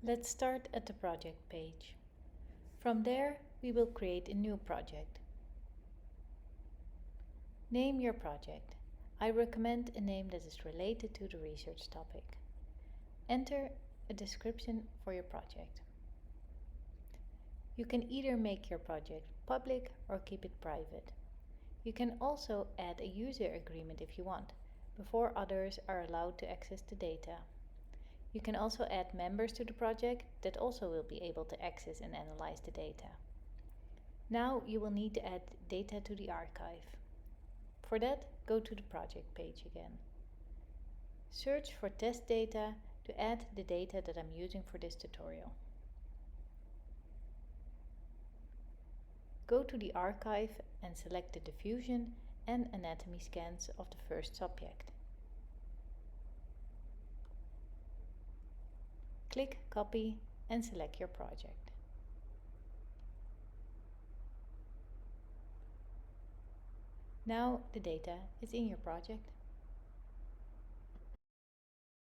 Let's start at the project page. From there, we will create a new project. Name your project. I recommend a name that is related to the research topic. Enter a description for your project. You can either make your project public or keep it private. You can also add a user agreement if you want, before others are allowed to access the data. You can also add members to the project that also will be able to access and analyze the data. Now you will need to add data to the archive. For that, go to the project page again. Search for test data to add the data that I'm using for this tutorial. Go to the archive and select the diffusion and anatomy scans of the first subject. Click Copy and select your project. Now the data is in your project.